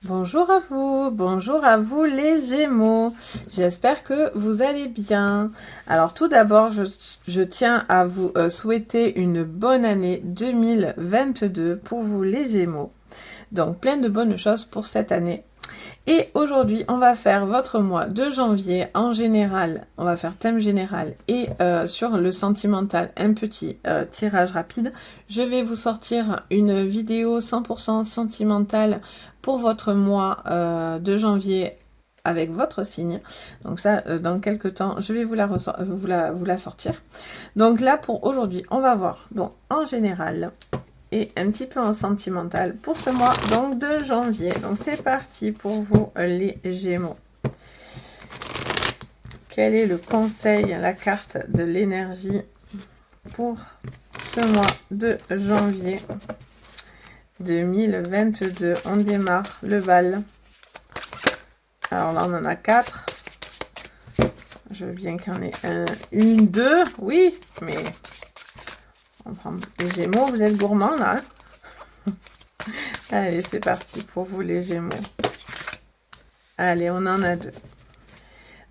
Bonjour à vous les Gémeaux. J'espère que vous allez bien. Alors tout d'abord, je tiens à vous souhaiter une bonne année 2022 pour vous les Gémeaux. Donc plein de bonnes choses pour cette année. Et aujourd'hui, on va faire votre mois de janvier en général. On va faire thème général et sur le sentimental, un petit tirage rapide. Je vais vous sortir une vidéo 100% sentimentale pour votre mois de janvier avec votre signe. Donc ça, dans quelques temps, je vais vous la sortir. Donc là, pour aujourd'hui, on va voir donc en général et un petit peu en sentimental pour ce mois donc de janvier. Donc c'est parti pour vous les Gémeaux. Quel est le conseil, la carte de l'énergie pour ce mois de janvier 2022? On démarre le bal. Alors là on en a 4. Je veux bien qu'il y en ait une, deux, oui, mais on prend les Gémeaux, vous êtes gourmands là. Allez, c'est parti pour vous les Gémeaux. Allez, on en a 2.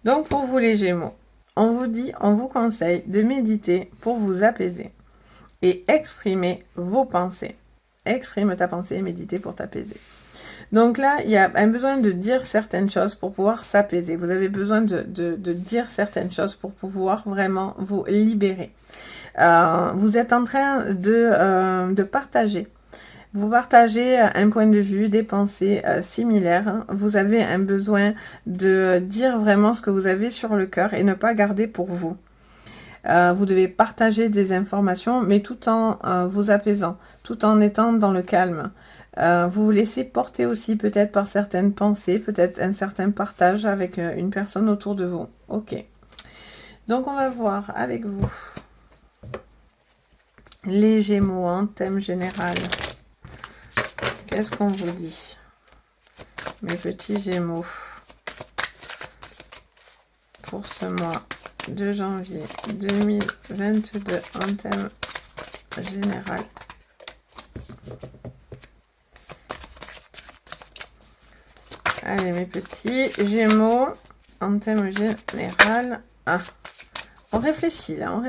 Donc pour vous les Gémeaux, on vous conseille de méditer pour vous apaiser et exprimer vos pensées. Exprime ta pensée et méditer pour t'apaiser. Donc là, il y a un besoin de dire certaines choses pour pouvoir s'apaiser. Vous avez besoin de dire certaines choses pour pouvoir vraiment vous libérer. Vous êtes en train de partager. Vous partagez un point de vue, des pensées similaires. Vous avez un besoin de dire vraiment ce que vous avez sur le cœur et ne pas garder pour vous. Vous devez partager des informations, mais tout en vous apaisant, tout en étant dans le calme. Vous vous laissez porter aussi peut-être par certaines pensées, peut-être un certain partage avec une personne autour de vous. Ok. Donc on va voir avec vous les Gémeaux en thème général. Qu'est-ce qu'on vous dit, mes petits Gémeaux, pour ce mois de janvier 2022 en thème général? Allez, mes petits Gémeaux en thème général. Ah, on réfléchit là,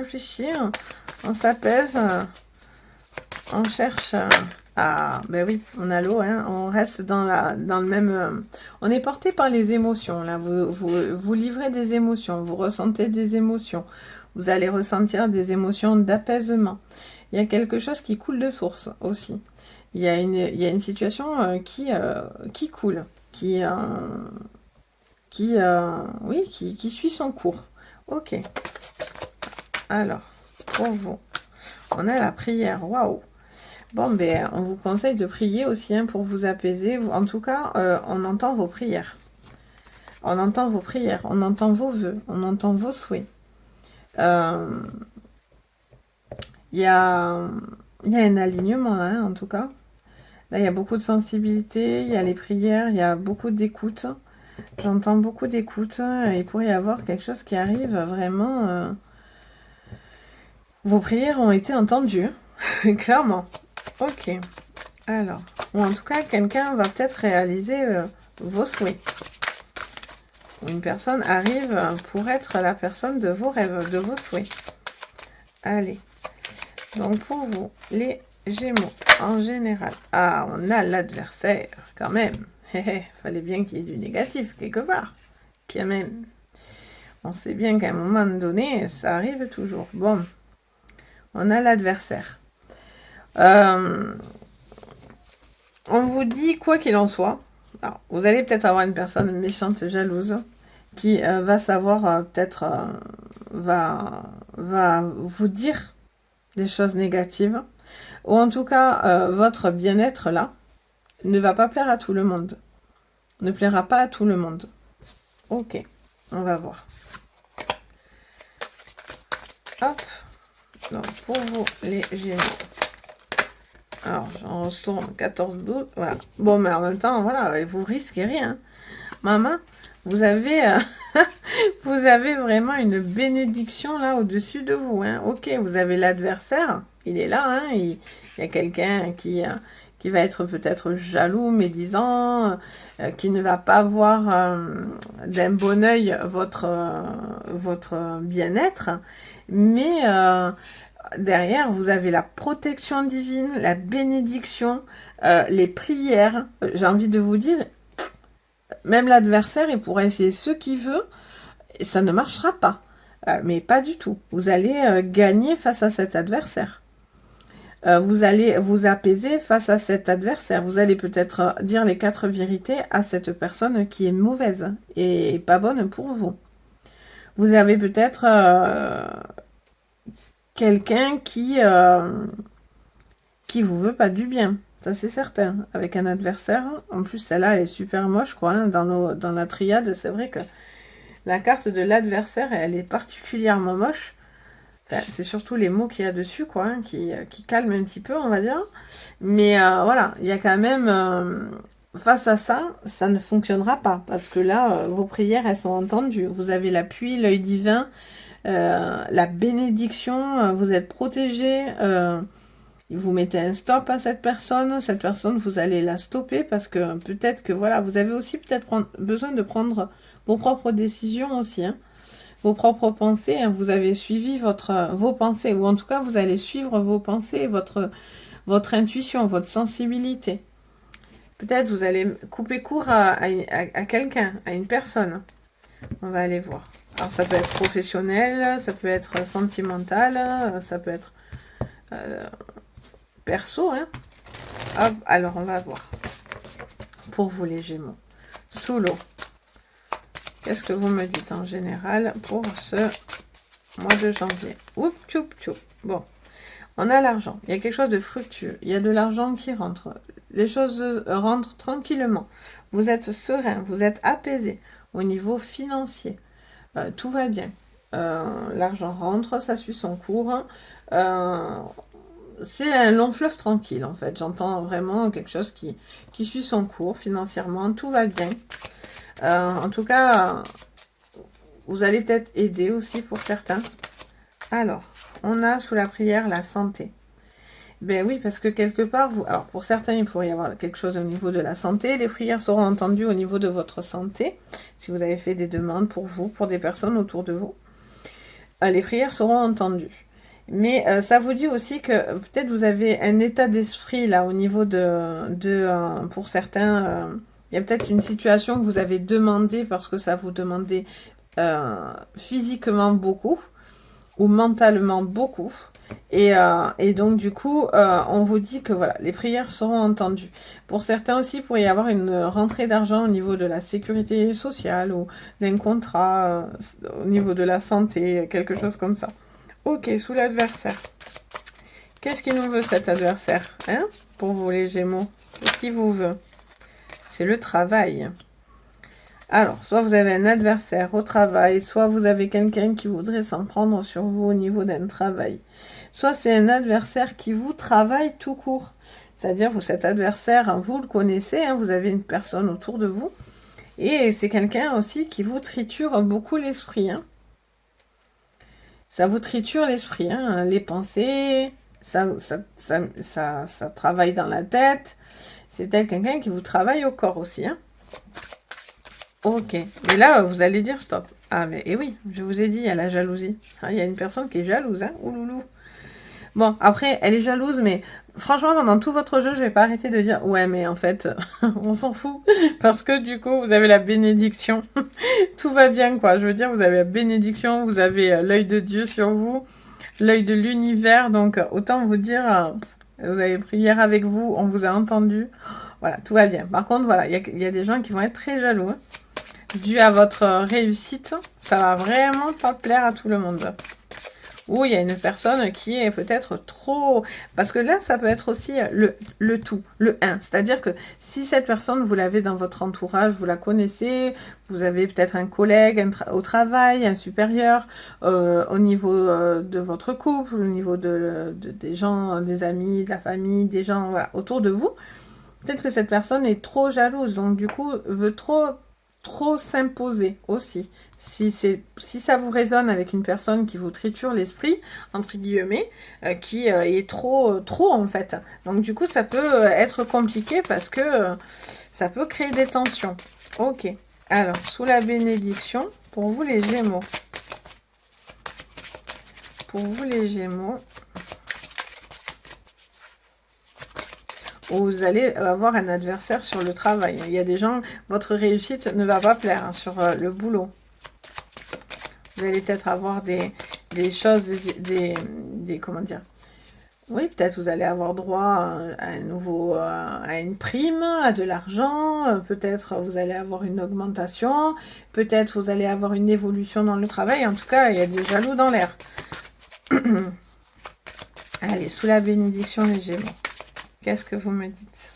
on s'apaise, on cherche. Ah, ben oui, on a l'eau, hein, on reste dans le même... on est porté par les émotions, là, vous livrez des émotions, vous ressentez des émotions, vous allez ressentir des émotions d'apaisement. Il y a quelque chose qui coule de source aussi. Il y a une situation qui coule, qui suit son cours. Ok. Alors, pour vous, on a la prière, waouh. Bon, ben, on vous conseille de prier aussi hein, pour vous apaiser. En tout cas, on entend vos prières. On entend vos prières, on entend vos vœux, on entend vos souhaits. Il y a un alignement là, hein, en tout cas. Là, il y a beaucoup de sensibilité, il y a les prières, il y a beaucoup d'écoute. J'entends beaucoup d'écoute. Il pourrait y avoir quelque chose qui arrive vraiment. Vos prières ont été entendues, clairement. Ok, alors, ou en tout cas, quelqu'un va peut-être réaliser vos souhaits. Une personne arrive pour être la personne de vos rêves, de vos souhaits. Allez, donc pour vous, les Gémeaux, en général. Ah, on a l'adversaire, quand même. Fallait bien qu'il y ait du négatif, quelque part. Quand même. On sait bien qu'à un moment donné, ça arrive toujours. Bon, on a l'adversaire. On vous dit, quoi qu'il en soit, alors, vous allez peut-être avoir une personne méchante, jalouse, qui va savoir, peut-être, va vous dire des choses négatives, ou en tout cas, votre bien-être, là, ne va pas plaire à tout le monde. Ne plaira pas à tout le monde. Ok, on va voir. Hop, donc pour vous, les Gémeaux. Alors, j'en retourne 14-12, voilà. Bon, mais en même temps, voilà, vous risquez rien. Maman, vous avez, vous avez vraiment une bénédiction là au-dessus de vous. Hein. Ok, vous avez l'adversaire, il est là, hein, il y a quelqu'un qui qui va être peut-être jaloux, médisant, qui ne va pas voir d'un bon œil votre bien-être, mais derrière, vous avez la protection divine, la bénédiction, les prières. J'ai envie de vous dire, même l'adversaire, il pourra essayer ce qu'il veut, et ça ne marchera pas. Mais pas du tout. Vous allez gagner face à cet adversaire. Vous allez vous apaiser face à cet adversaire. Vous allez peut-être dire les 4 vérités à cette personne qui est mauvaise et pas bonne pour vous. Vous avez peut-être quelqu'un qui vous veut pas du bien. Ça, c'est certain. Avec un adversaire. En plus, celle-là, elle est super moche, quoi. Hein, dans la triade, c'est vrai que la carte de l'adversaire, elle est particulièrement moche. Enfin, c'est surtout les mots qu'il y a dessus, quoi, hein, qui calment un petit peu, on va dire. Mais voilà, il y a quand même... face à ça, ça ne fonctionnera pas. Parce que là, vos prières, elles sont entendues. Vous avez l'appui, l'œil divin, la bénédiction, vous êtes protégé. Vous mettez un stop à cette personne, vous allez la stopper parce que peut-être que voilà, vous avez aussi peut-être besoin de prendre vos propres décisions aussi, hein, vos propres pensées, hein, vous avez suivi vos pensées, ou en tout cas vous allez suivre vos pensées, votre intuition, votre sensibilité. Peut-être vous allez couper court à quelqu'un, à une personne. On va aller voir. Alors ça peut être professionnel, ça peut être sentimental, ça peut être... perso, hein. Hop, alors on va voir. Pour vous les Gémeaux. Sous l'eau. Qu'est-ce que vous me dites en général pour ce mois de janvier? Oup, tchoup, tchoup. Bon, on a l'argent. Il y a quelque chose de fructueux. Il y a de l'argent qui rentre. Les choses rentrent tranquillement. Vous êtes serein, vous êtes apaisé au niveau financier. Tout va bien. L'argent rentre, ça suit son cours. C'est un long fleuve tranquille, en fait. J'entends vraiment quelque chose qui suit son cours financièrement. Tout va bien. En tout cas, vous allez peut-être aider aussi pour certains. Alors, on a sous la prière la santé. Ben oui, parce que quelque part, alors pour certains, il pourrait y avoir quelque chose au niveau de la santé. Les prières seront entendues au niveau de votre santé. Si vous avez fait des demandes pour vous, pour des personnes autour de vous, les prières seront entendues. Mais ça vous dit aussi que peut-être vous avez un état d'esprit là au niveau pour certains, il y a peut-être une situation que vous avez demandé parce que ça vous demandait physiquement beaucoup ou mentalement beaucoup. Et donc du coup, on vous dit que voilà, les prières seront entendues. Pour certains aussi, il pourrait y avoir une rentrée d'argent au niveau de la sécurité sociale ou d'un contrat, au niveau de la santé, quelque chose comme ça. Ok, sous l'adversaire. Qu'est-ce qu'il nous veut cet adversaire, hein, pour vous les Gémeaux? Qu'est-ce qu'il vous veut? C'est le travail. Alors, soit vous avez un adversaire au travail, soit vous avez quelqu'un qui voudrait s'en prendre sur vous au niveau d'un travail. Soit c'est un adversaire qui vous travaille tout court. C'est-à-dire, cet adversaire, hein, vous le connaissez, hein, vous avez une personne autour de vous. Et c'est quelqu'un aussi qui vous triture beaucoup l'esprit. Hein. Ça vous triture l'esprit, hein, les pensées, ça travaille dans la tête. C'est peut-être quelqu'un qui vous travaille au corps aussi. Hein. Ok, mais là, vous allez dire stop. Ah, mais et oui, je vous ai dit, il y a la jalousie. Ah, il y a une personne qui est jalouse, hein, ouloulou. Bon, après, elle est jalouse, mais franchement, pendant tout votre jeu, je vais pas arrêter de dire, ouais, mais en fait, on s'en fout, parce que du coup, vous avez la bénédiction. Tout va bien, quoi. Je veux dire, vous avez la bénédiction, vous avez l'œil de Dieu sur vous, l'œil de l'univers, donc autant vous dire, vous avez prière avec vous, on vous a entendu. Voilà, tout va bien. Par contre, voilà, il y a des gens qui vont être très jaloux. Hein. Dû à votre réussite, ça va vraiment pas plaire à tout le monde. Ou il y a une personne qui est peut-être trop... Parce que là, ça peut être aussi le tout, le 1. C'est-à-dire que si cette personne, vous l'avez dans votre entourage, vous la connaissez, vous avez peut-être un collègue au travail, un supérieur, au niveau de votre couple, au niveau des gens, des amis, de la famille, des gens voilà, autour de vous, peut-être que cette personne est trop jalouse, donc du coup, veut trop trop s'imposer aussi. Si ça vous résonne avec une personne qui vous triture l'esprit, entre guillemets, qui est trop en fait. Donc du coup, ça peut être compliqué parce que ça peut créer des tensions. Ok. Alors, sous la bénédiction, pour vous les Gémeaux. Pour vous les Gémeaux, vous allez avoir un adversaire sur le travail. Il y a des gens, votre réussite ne va pas plaire hein, sur le boulot. Vous allez peut-être avoir des choses, comment dire. Oui, peut-être vous allez avoir droit à à une prime, à de l'argent. Peut-être vous allez avoir une augmentation. Peut-être vous allez avoir une évolution dans le travail. En tout cas, il y a des jaloux dans l'air. Allez, sous la bénédiction les Gémeaux. Qu'est-ce que vous me dites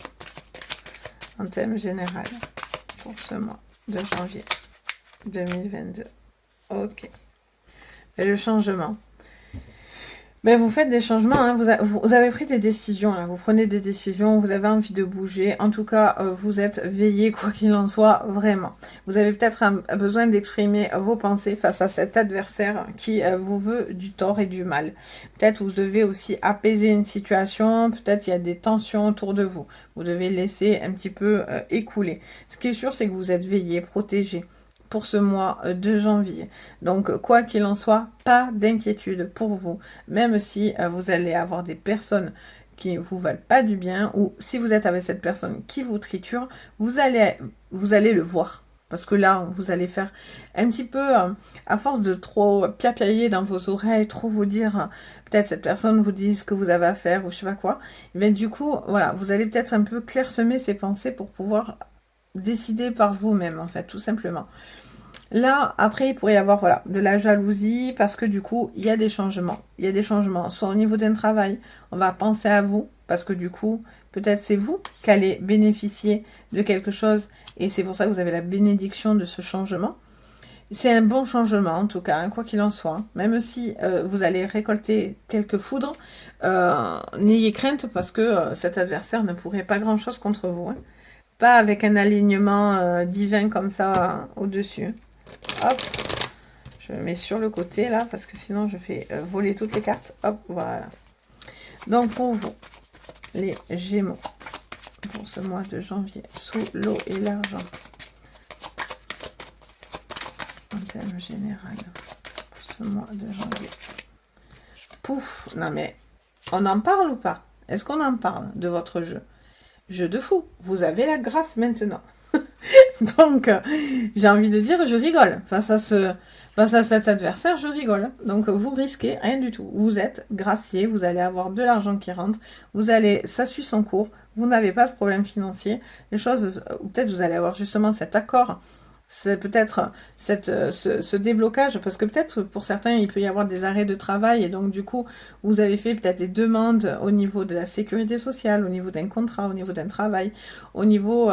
en thème général pour ce mois de janvier 2022? Ok. Et le changement. Ben, vous faites des changements, hein. Vous avez pris des décisions, là. Vous prenez des décisions, vous avez envie de bouger. En tout cas, vous êtes veillé, quoi qu'il en soit, vraiment. Vous avez peut-être besoin d'exprimer vos pensées face à cet adversaire qui vous veut du tort et du mal. Peut-être vous devez aussi apaiser une situation, peut-être il y a des tensions autour de vous. Vous devez laisser un petit peu écouler. Ce qui est sûr, c'est que vous êtes veillé, protégé pour ce mois de janvier. Donc, quoi qu'il en soit, pas d'inquiétude pour vous, même si vous allez avoir des personnes qui vous valent pas du bien, ou si vous êtes avec cette personne qui vous triture, vous allez le voir. Parce que là, vous allez faire un petit peu, à force de trop piapiailler dans vos oreilles, trop vous dire, peut-être cette personne vous dit ce que vous avez à faire, ou je sais pas quoi, mais du coup, voilà, vous allez peut-être un peu clairsemer ces pensées pour pouvoir décider par vous-même, en fait, tout simplement. Là, après, il pourrait y avoir voilà, de la jalousie parce que du coup, il y a des changements. Il y a des changements, soit au niveau d'un travail, on va penser à vous parce que du coup, peut-être c'est vous qui allez bénéficier de quelque chose et c'est pour ça que vous avez la bénédiction de ce changement. C'est un bon changement en tout cas, hein, quoi qu'il en soit. Même si vous allez récolter quelques foudres, n'ayez crainte parce que cet adversaire ne pourrait pas grand-chose contre vous. Hein. Pas avec un alignement divin comme ça au-dessus. Hop, je mets sur le côté là, parce que sinon je fais voler toutes les cartes. Hop, voilà. Donc pour vous, les Gémeaux, pour ce mois de janvier, sous l'eau et l'argent. En thème général, pour ce mois de janvier. Pouf, non mais, on en parle ou pas? Est-ce qu'on en parle de votre jeu? Jeu de fou, vous avez la grâce maintenant. Donc, j'ai envie de dire, je rigole. Face à cet adversaire, je rigole. Donc, vous risquez rien du tout. Vous êtes gracié, vous allez avoir de l'argent qui rentre, ça suit son cours, vous n'avez pas de problème financier. Les choses, ou peut-être vous allez avoir justement cet accord, c'est peut-être ce déblocage, parce que peut-être pour certains, il peut y avoir des arrêts de travail, et donc du coup, vous avez fait peut-être des demandes au niveau de la sécurité sociale, au niveau d'un contrat, au niveau d'un travail, au niveau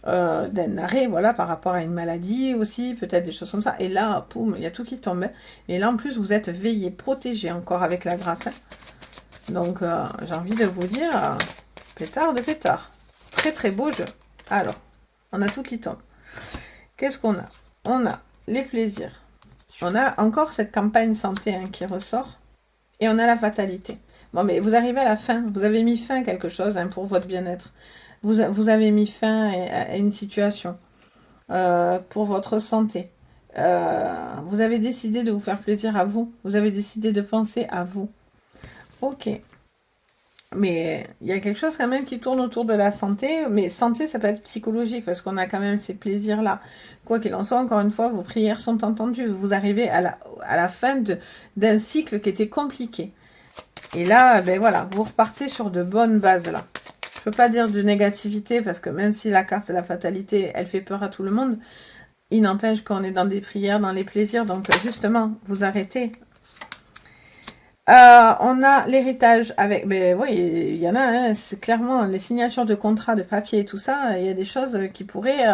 d'un arrêt, voilà, par rapport à une maladie aussi, peut-être des choses comme ça. Et là, poum, il y a tout qui tombe. Et là, en plus, vous êtes veillé, protégé encore avec la grâce. Hein. Donc, j'ai envie de vous dire, pétard de pétard. Très, très beau jeu. Alors, on a tout qui tombe. Qu'est-ce qu'on a? On a les plaisirs. On a encore cette campagne santé hein, qui ressort. Et on a la fatalité. Bon, mais vous arrivez à la fin. Vous avez mis fin à quelque chose hein, pour votre bien-être. Vous avez mis fin à une situation pour votre santé. Vous avez décidé de vous faire plaisir à vous. Vous avez décidé de penser à vous. Ok. Mais il y a quelque chose quand même qui tourne autour de la santé. Mais santé, ça peut être psychologique parce qu'on a quand même ces plaisirs-là. Quoi qu'il en soit, encore une fois, vos prières sont entendues. Vous arrivez à la fin d'un cycle qui était compliqué. Et là, ben voilà, vous repartez sur de bonnes bases là. Je peux pas dire de négativité parce que même si la carte de la fatalité, elle fait peur à tout le monde, il n'empêche qu'on est dans des prières, dans les plaisirs. Donc justement, vous arrêtez. On a l'héritage avec... Mais oui, il y en a, hein, c'est clairement les signatures de contrats, de papier et tout ça. Il y a des choses qui pourraient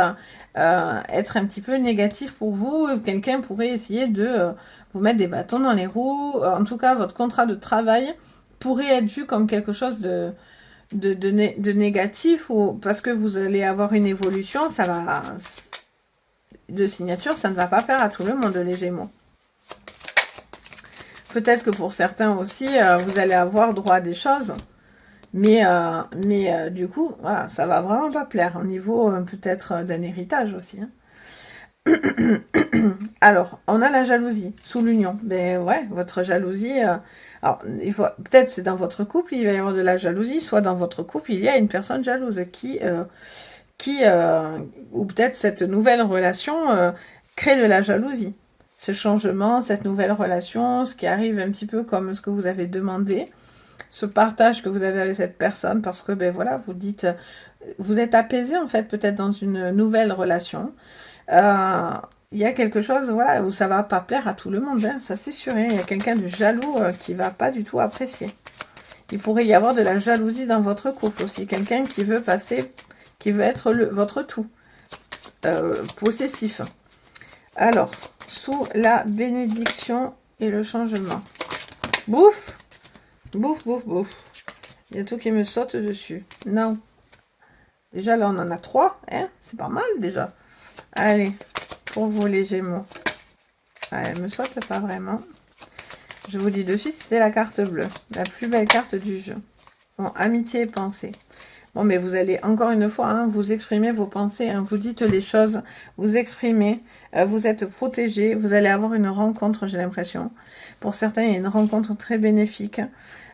être un petit peu négatives pour vous. Quelqu'un pourrait essayer de vous mettre des bâtons dans les roues. En tout cas, votre contrat de travail pourrait être vu comme quelque chose de négatif ou parce que vous allez avoir une évolution, ça va... de signature, ça ne va pas plaire à tout le monde, les Gémeaux. Peut-être que pour certains aussi, vous allez avoir droit à des choses. Mais du coup, voilà, ça va vraiment pas plaire. Au niveau peut-être d'un héritage aussi. Hein. Alors, on a la jalousie sous l'union. Ben ouais, votre jalousie... alors, peut-être c'est dans votre couple, il va y avoir de la jalousie, soit dans votre couple, il y a une personne jalouse ou peut-être cette nouvelle relation crée de la jalousie. Ce changement, cette nouvelle relation, ce qui arrive un petit peu comme ce que vous avez demandé, ce partage que vous avez avec cette personne, parce que, ben voilà, vous dites, vous êtes apaisé en fait, peut-être dans une nouvelle relation. Il y a quelque chose, voilà, où ça va pas plaire à tout le monde, hein, ça c'est sûr. Hein, il y a quelqu'un de jaloux qui va pas du tout apprécier. Il pourrait y avoir de la jalousie dans votre couple aussi, quelqu'un qui veut passer, qui veut être votre tout, possessif. Alors, sous la bénédiction et le changement. Bouf, bouf, bouf, bouf. Il y a tout qui me saute dessus. Non. Déjà là, on en a 3, hein, c'est pas mal déjà. Allez, pour vous les Gémeaux. Elle me saute pas vraiment. Je vous dis de suite, c'était la carte bleue. La plus belle carte du jeu. Bon, amitié et pensée. Bon, mais vous allez, encore une fois, hein, vous exprimer vos pensées. Hein, vous dites les choses, vous exprimez. Vous êtes protégé. Vous allez avoir une rencontre, j'ai l'impression. Pour certains, il y a une rencontre très bénéfique.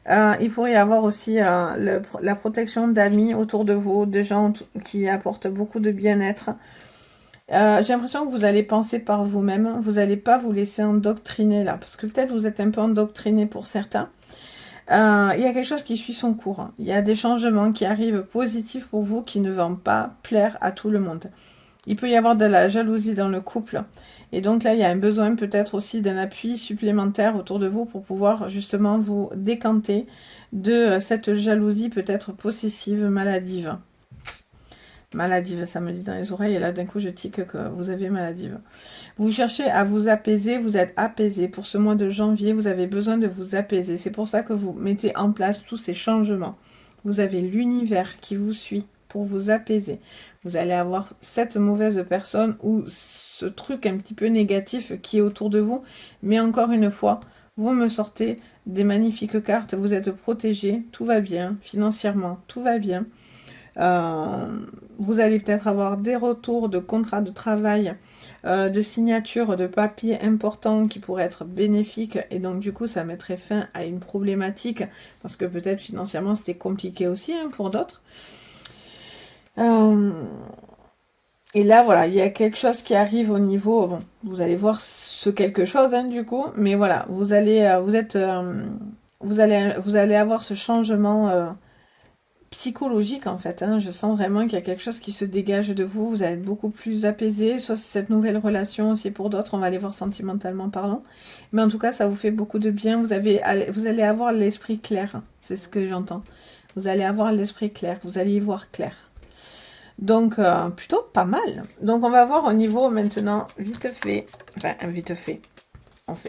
Il pourrait y avoir aussi la protection d'amis autour de vous, de gens qui apportent beaucoup de bien-être. J'ai l'impression que vous allez penser par vous-même, vous n'allez pas vous laisser endoctriner là, parce que peut-être vous êtes un peu endoctriné pour certains. Il y a quelque chose qui suit son cours, il y a des changements qui arrivent positifs pour vous qui ne vont pas plaire à tout le monde. Il peut y avoir de la jalousie dans le couple, et donc là il y a un besoin peut-être aussi d'un appui supplémentaire autour de vous pour pouvoir justement vous décanter de cette jalousie peut-être possessive, maladive. Maladive, ça me dit dans les oreilles, et là d'un coup je tique que vous avez maladive. Vous cherchez à vous apaiser, vous êtes apaisé. Pour ce mois de janvier, vous avez besoin de vous apaiser. C'est pour ça que vous mettez en place tous ces changements. Vous avez l'univers qui vous suit pour vous apaiser. Vous allez avoir cette mauvaise personne ou ce truc un petit peu négatif qui est autour de vous. Mais encore une fois, vous me sortez des magnifiques cartes. Vous êtes protégé, tout va bien. Financièrement, tout va bien. Vous allez peut-être avoir des retours de contrats de travail, de signatures, de papiers importants qui pourraient être bénéfiques, et donc du coup ça mettrait fin à une problématique, parce que peut-être financièrement c'était compliqué aussi hein, pour d'autres. Et là voilà, il y a quelque chose qui arrive au niveau, bon, vous allez voir ce quelque chose hein, du coup, mais voilà, vous allez avoir ce changement psychologique en fait, hein. Je sens vraiment qu'il y a quelque chose qui se dégage de vous, vous allez être beaucoup plus apaisé, soit c'est cette nouvelle relation, si pour d'autres on va aller voir sentimentalement parlant, mais en tout cas ça vous fait beaucoup de bien, vous allez avoir l'esprit clair, c'est ce que j'entends, vous allez avoir l'esprit clair, vous allez y voir clair, donc plutôt pas mal. Donc on va voir au niveau maintenant vite fait, enfin vite fait,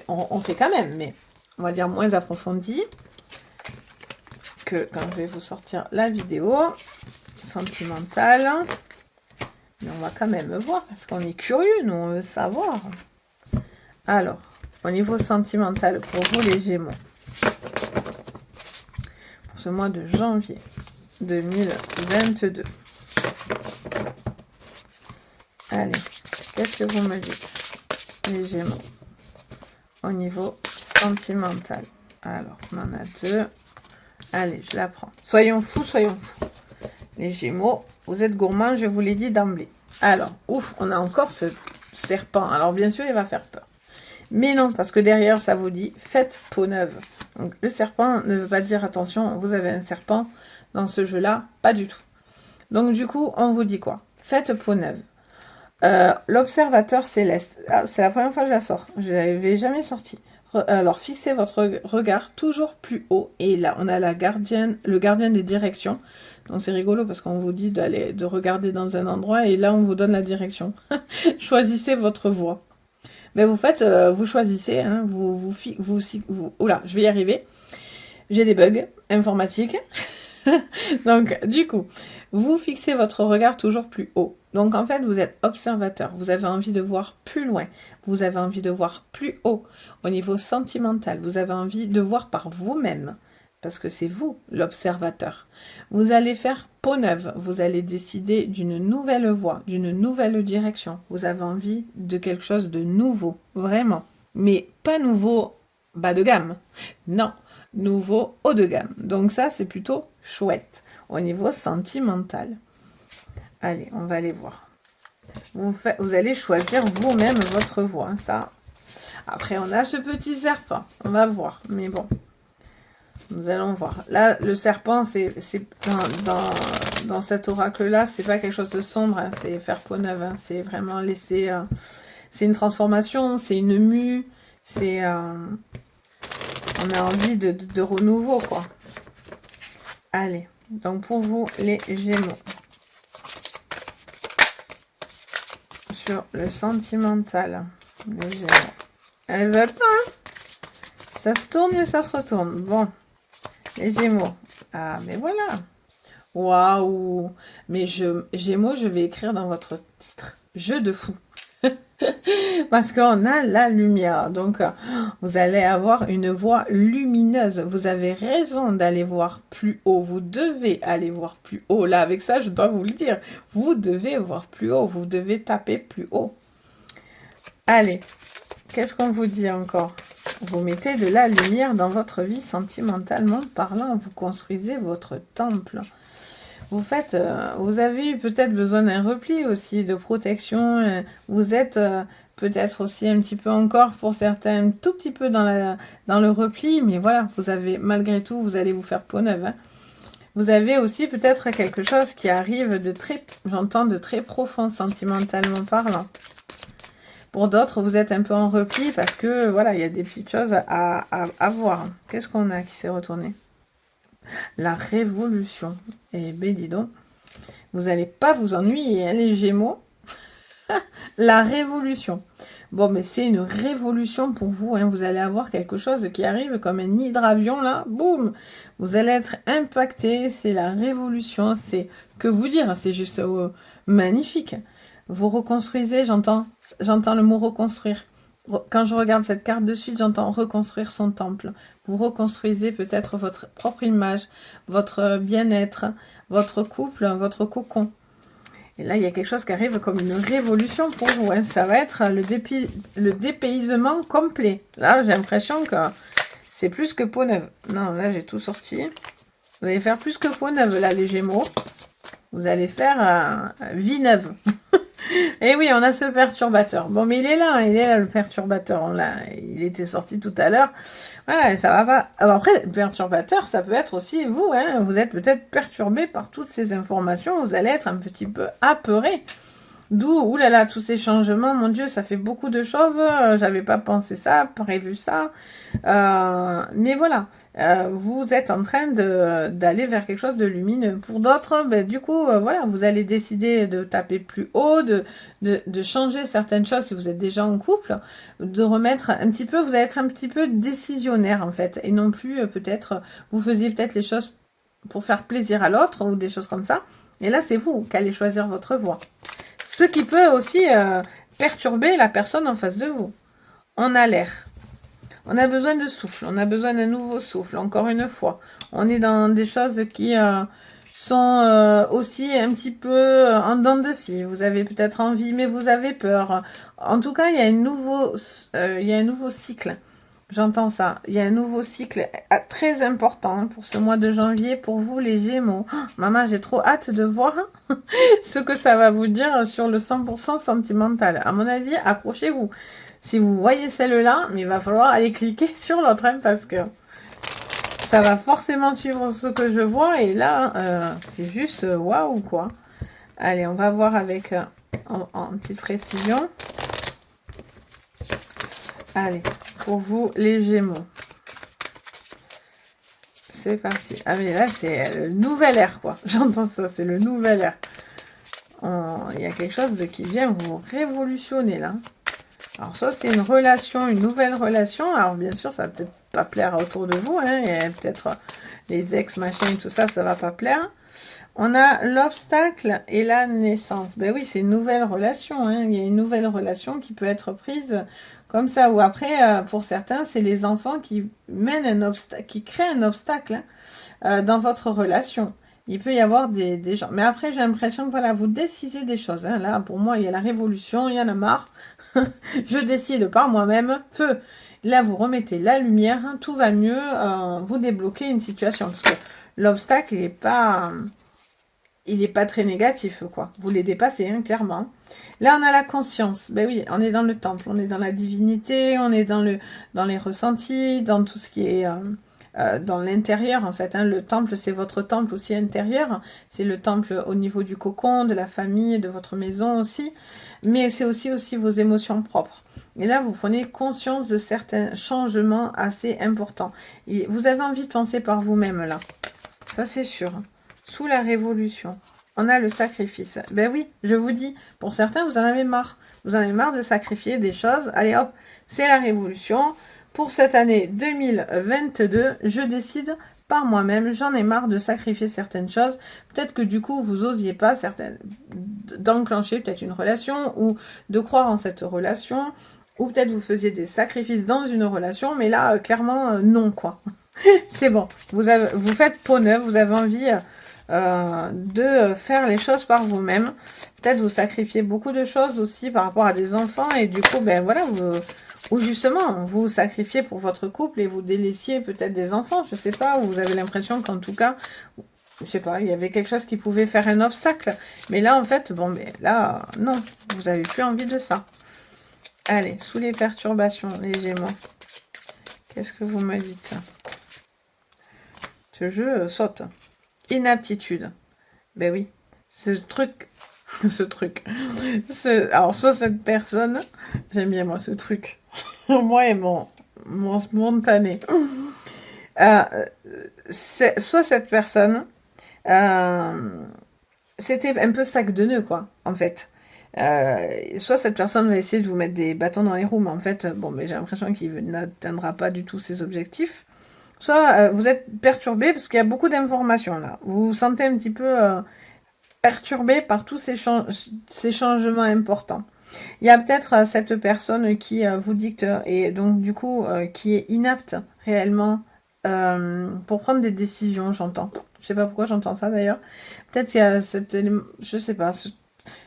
on fait quand même, mais on va dire moins approfondi, que quand je vais vous sortir la vidéo sentimentale, mais on va quand même voir parce qu'on est curieux, nous on veut savoir. Alors au niveau sentimental pour vous les Gémeaux pour ce mois de janvier 2022, allez, qu'est-ce que vous me dites les Gémeaux au niveau sentimental? Alors on en a 2. Allez, je la prends. Soyons fous, soyons fous. Les Gémeaux, vous êtes gourmands, je vous l'ai dit d'emblée. Alors, ouf, on a encore ce serpent. Alors, bien sûr, il va faire peur. Mais non, parce que derrière, ça vous dit, faites peau neuve. Donc, le serpent ne veut pas dire, attention, vous avez un serpent dans ce jeu-là. Pas du tout. Donc, du coup, on vous dit quoi? Faites peau neuve. L'observateur céleste. Ah, c'est la première fois que je la sors. Je ne l'avais jamais sortie. Alors, fixez votre regard toujours plus haut. Et là, on a le gardien des directions. Donc, c'est rigolo parce qu'on vous dit de regarder dans un endroit. Et là, on vous donne la direction. Choisissez votre voie. Mais vous choisissez. Hein, oula, je vais y arriver. J'ai des bugs informatiques. Donc, du coup, vous fixez votre regard toujours plus haut. Donc, en fait, vous êtes observateur. Vous avez envie de voir plus loin. Vous avez envie de voir plus haut. Au niveau sentimental, vous avez envie de voir par vous-même. Parce que c'est vous, l'observateur. Vous allez faire peau neuve. Vous allez décider d'une nouvelle voie, d'une nouvelle direction. Vous avez envie de quelque chose de nouveau. Vraiment. Mais pas nouveau bas de gamme. Non. Nouveau haut de gamme. Donc ça, c'est plutôt chouette au niveau sentimental. Allez, on va aller voir. Vous allez choisir vous-même votre voie. Hein, ça. Après, on a ce petit serpent. On va voir. Mais bon, nous allons voir. Là, le serpent, c'est dans cet oracle-là, c'est pas quelque chose de sombre. Hein, c'est faire peau neuve. Hein, c'est vraiment laisser... c'est une transformation. C'est une mue. C'est... on a envie de renouveau, quoi. Allez, donc pour vous, les Gémeaux. Sur le sentimental, les Gémeaux. Elles veulent pas, hein. Ça se tourne, mais ça se retourne. Bon, les Gémeaux. Ah, mais voilà. Waouh. Mais Gémeaux, je vais écrire dans votre titre. Jeu de fou. Parce qu'on a la lumière. Donc, vous allez avoir une voix lumineuse. Vous avez raison d'aller voir plus haut. Vous devez aller voir plus haut. Là, avec ça, je dois vous le dire. Vous devez voir plus haut. Vous devez taper plus haut. Allez, qu'est-ce qu'on vous dit encore? Vous mettez de la lumière dans votre vie sentimentalement parlant. Vous construisez votre temple. Vous avez eu peut-être besoin d'un repli aussi, de protection. Vous êtes peut-être aussi un petit peu encore, pour certains, un tout petit peu dans le repli. Mais voilà, vous avez, malgré tout, vous allez vous faire peau neuve. Hein. Vous avez aussi peut-être quelque chose qui arrive de très, j'entends, de très profond, sentimentalement parlant. Pour d'autres, vous êtes un peu en repli parce que, voilà, il y a des petites choses à voir. Qu'est-ce qu'on a qui s'est retourné? La révolution. Eh ben dis donc, vous n'allez pas vous ennuyer, hein, les Gémeaux. La révolution. Bon, mais c'est une révolution pour vous. Hein. Vous allez avoir quelque chose qui arrive comme un hydravion, là. Boum. Vous allez être impacté. C'est la révolution. C'est que vous dire. C'est juste magnifique. Vous reconstruisez, j'entends le mot reconstruire. Quand je regarde cette carte de suite, j'entends reconstruire son temple. Vous reconstruisez peut-être votre propre image, votre bien-être, votre couple, votre cocon. Et là, il y a quelque chose qui arrive comme une révolution pour vous. Hein. Ça va être le dépaysement complet. Là, j'ai l'impression que c'est plus que peau neuve. Non, là, j'ai tout sorti. Vous allez faire plus que peau neuve, là, les Gémeaux. Vous allez faire vie neuve. Et oui, on a ce perturbateur. Bon, mais il est là le perturbateur. Il était sorti tout à l'heure. Voilà, ça va pas. Alors après, le perturbateur, ça peut être aussi vous. Hein, vous êtes peut-être perturbé par toutes ces informations. Vous allez être un petit peu apeuré. D'où, oulala, tous ces changements. Mon Dieu, ça fait beaucoup de choses. J'avais pas pensé ça, prévu ça. Mais voilà. Vous êtes en train d'aller vers quelque chose de lumineux. Pour d'autres, ben, du coup, voilà, vous allez décider de taper plus haut, de changer certaines choses si vous êtes déjà en couple, de remettre un petit peu, vous allez être un petit peu décisionnaire en fait, et non plus peut-être, vous faisiez peut-être les choses pour faire plaisir à l'autre ou des choses comme ça, et là c'est vous qui allez choisir votre voie. Ce qui peut aussi perturber la personne en face de vous. On a l'air. On a besoin de souffle, on a besoin d'un nouveau souffle, encore une fois. On est dans des choses qui sont aussi un petit peu en dents de scie. Vous avez peut-être envie, mais vous avez peur. En tout cas, il y a un nouveau cycle. J'entends ça. Il y a un nouveau cycle très important pour ce mois de janvier, pour vous les Gémeaux. Oh, maman, j'ai trop hâte de voir ce que ça va vous dire sur le 100% sentimental. À mon avis, accrochez-vous. Si vous voyez celle-là, il va falloir aller cliquer sur l'autre, hein, parce que ça va forcément suivre ce que je vois. Et là, c'est juste waouh, quoi. Allez, on va voir avec en petite précision. Allez, pour vous, les Gémeaux. C'est parti. Ah, mais là, c'est le nouvel air, quoi. J'entends ça, c'est le nouvel air. Il y a quelque chose qui vient vous révolutionner, là. Alors, soit c'est une relation, une nouvelle relation. Alors, bien sûr, ça va peut-être pas plaire autour de vous. Hein, et peut-être les ex, machin, tout ça, ça va pas plaire. On a l'obstacle et la naissance. Ben oui, c'est une nouvelle relation. Hein. Il y a une nouvelle relation qui peut être prise comme ça. Ou après, pour certains, c'est les enfants qui mènent un obstacle, qui créent un obstacle dans votre relation. Il peut y avoir des gens. Mais après, j'ai l'impression que voilà, vous décidez des choses. Hein. Là, pour moi, il y a la révolution, il y en a marre. Je décide par moi-même. Feu. Là, vous remettez la lumière. Hein, tout va mieux. Vous débloquez une situation. Parce que l'obstacle, il n'est pas très négatif, quoi. Vous les dépassez, hein, clairement. Là, on a la conscience. Ben oui, on est dans le temple. On est dans la divinité. On est dans les ressentis, dans tout ce qui est... dans l'intérieur en fait, hein. Le temple c'est votre temple aussi intérieur, c'est le temple au niveau du cocon, de la famille, de votre maison aussi, mais c'est aussi vos émotions propres. Et là vous prenez conscience de certains changements assez importants. Et vous avez envie de penser par vous-même là, ça c'est sûr. Sous la révolution, on a le sacrifice. Ben oui, je vous dis, pour certains vous en avez marre. Vous en avez marre de sacrifier des choses. Allez hop, c'est la révolution. Pour cette année 2022, je décide par moi-même, j'en ai marre de sacrifier certaines choses. Peut-être que du coup, vous n'osiez pas d'enclencher peut-être une relation ou de croire en cette relation. Ou peut-être vous faisiez des sacrifices dans une relation, mais là, clairement, non, quoi. C'est bon, vous faites peau neuve, vous avez envie de faire les choses par vous-même. Peut-être vous sacrifiez beaucoup de choses aussi par rapport à des enfants, et du coup, ben voilà, ou justement, vous sacrifiez pour votre couple et vous délaissiez peut-être des enfants, je sais pas, ou vous avez l'impression qu'en tout cas, je sais pas, il y avait quelque chose qui pouvait faire un obstacle. Mais là, en fait, bon, ben là, non, vous avez plus envie de ça. Allez, sous les perturbations, les Gémeaux. Qu'est-ce que vous me dites? Ce jeu saute. Inaptitude. Ben oui, ce truc... Alors, soit cette personne... J'aime bien, moi, ce truc. Moi et mon spontané. Soit cette personne... c'était un peu sac de nœuds, quoi, en fait. Soit cette personne va essayer de vous mettre des bâtons dans les roues, mais en fait, bon, mais j'ai l'impression qu'il n'atteindra pas du tout ses objectifs. Soit vous êtes perturbé parce qu'il y a beaucoup d'informations là. Vous vous sentez un petit peu perturbé par tous ces changements importants. Il y a peut-être cette personne qui vous dicte et donc du coup qui est inapte réellement pour prendre des décisions, j'entends. Je sais pas pourquoi j'entends ça d'ailleurs. Peut-être qu'il y a cet élément, je sais pas,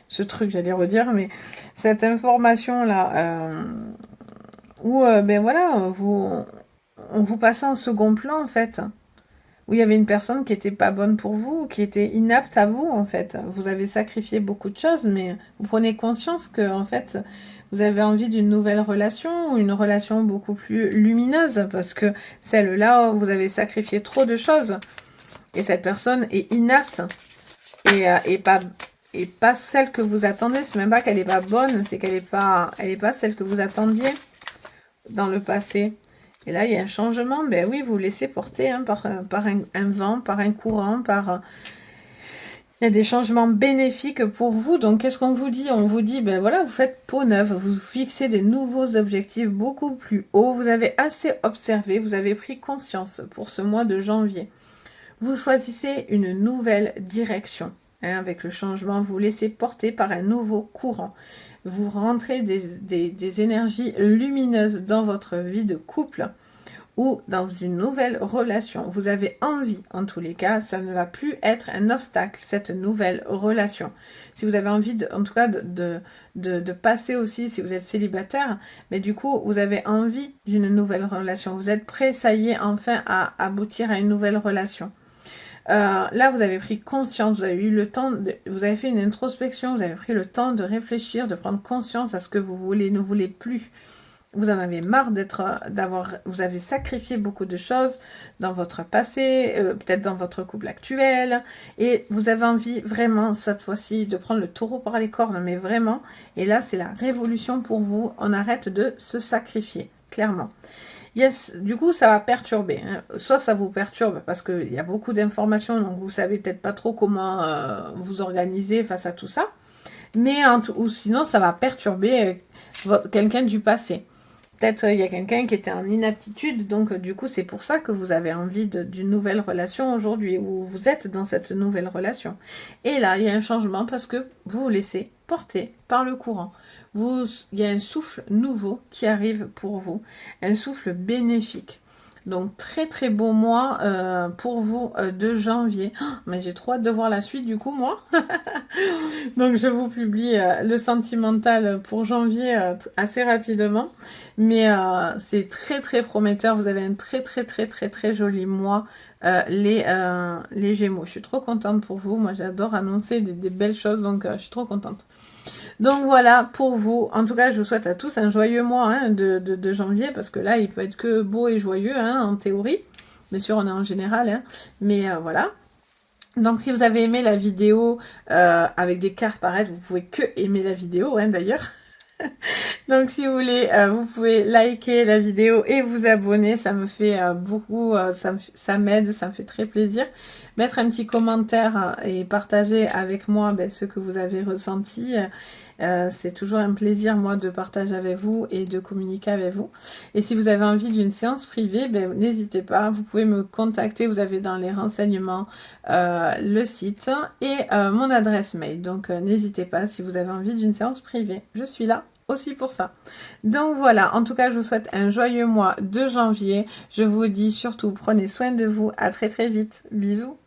ce truc, j'allais redire, mais cette information là où ben voilà, on vous passait en second plan en fait, où il y avait une personne qui n'était pas bonne pour vous, qui était inapte à vous en fait. Vous avez sacrifié beaucoup de choses, mais vous prenez conscience que en fait vous avez envie d'une nouvelle relation, ou une relation beaucoup plus lumineuse, parce que celle-là, vous avez sacrifié trop de choses, et cette personne est inapte, et pas celle que vous attendez. C'est même pas qu'elle n'est pas bonne, c'est qu'elle n'est pas celle que vous attendiez dans le passé. Et là, il y a un changement. Ben oui, vous laissez porter hein, par un vent, par un courant, il y a des changements bénéfiques pour vous. Donc, qu'est-ce qu'on vous dit? On vous dit, ben voilà, vous faites peau neuve, vous fixez des nouveaux objectifs beaucoup plus hauts. Vous avez assez observé, vous avez pris conscience pour ce mois de janvier. Vous choisissez une nouvelle direction. Hein, avec le changement, vous laissez porter par un nouveau courant. Vous rentrez des énergies lumineuses dans votre vie de couple ou dans une nouvelle relation. Vous avez envie, en tous les cas, ça ne va plus être un obstacle, cette nouvelle relation. Si vous avez envie, en tout cas, de passer aussi, si vous êtes célibataire, mais du coup, vous avez envie d'une nouvelle relation. Vous êtes prêt, ça y est, enfin, à aboutir à une nouvelle relation. Là, vous avez pris conscience, vous avez eu le temps, vous avez fait une introspection, vous avez pris le temps de réfléchir, de prendre conscience à ce que vous voulez, ne voulez plus. Vous en avez marre vous avez sacrifié beaucoup de choses dans votre passé, peut-être dans votre couple actuel, et vous avez envie vraiment, cette fois-ci, de prendre le taureau par les cornes, mais vraiment, et là, c'est la révolution pour vous, on arrête de se sacrifier, clairement. Yes, du coup, ça va perturber. Hein. Soit ça vous perturbe parce qu'il y a beaucoup d'informations, donc vous savez peut-être pas trop comment vous organiser face à tout ça. mais ou sinon ça va perturber quelqu'un du passé. Peut-être il y a quelqu'un qui était en inaptitude, donc du coup c'est pour ça que vous avez envie d'une nouvelle relation aujourd'hui, ou vous êtes dans cette nouvelle relation. Et là, il y a un changement parce que vous vous laissez porter par le courant. Il y a un souffle nouveau qui arrive pour vous, un souffle bénéfique. Donc très très beau mois pour vous de janvier. Oh, mais j'ai trop hâte de voir la suite du coup moi. Donc je vous publie le sentimental pour janvier assez rapidement. Mais c'est très très prometteur. Vous avez un très très très très très joli mois les Gémeaux. Je suis trop contente pour vous. Moi j'adore annoncer des belles choses, donc je suis trop contente. Donc voilà pour vous. En tout cas, je vous souhaite à tous un joyeux mois hein, de janvier, parce que là, il peut être que beau et joyeux hein, en théorie. Bien sûr, on est en général, hein, mais voilà. Donc si vous avez aimé la vidéo avec des cartes pareilles, vous pouvez que aimer la vidéo hein, d'ailleurs. Donc si vous voulez, vous pouvez liker la vidéo et vous abonner, ça me fait beaucoup, ça m'aide, ça me fait très plaisir. Mettre un petit commentaire et partager avec moi ce que vous avez ressenti. C'est toujours un plaisir moi de partager avec vous et de communiquer avec vous. Et si vous avez envie d'une séance privée, n'hésitez pas, vous pouvez me contacter, vous avez dans les renseignements le site et mon adresse mail. Donc n'hésitez pas si vous avez envie d'une séance privée, je suis là aussi pour ça. Donc voilà, en tout cas je vous souhaite un joyeux mois de janvier. Je vous dis surtout prenez soin de vous, à très très vite, bisous.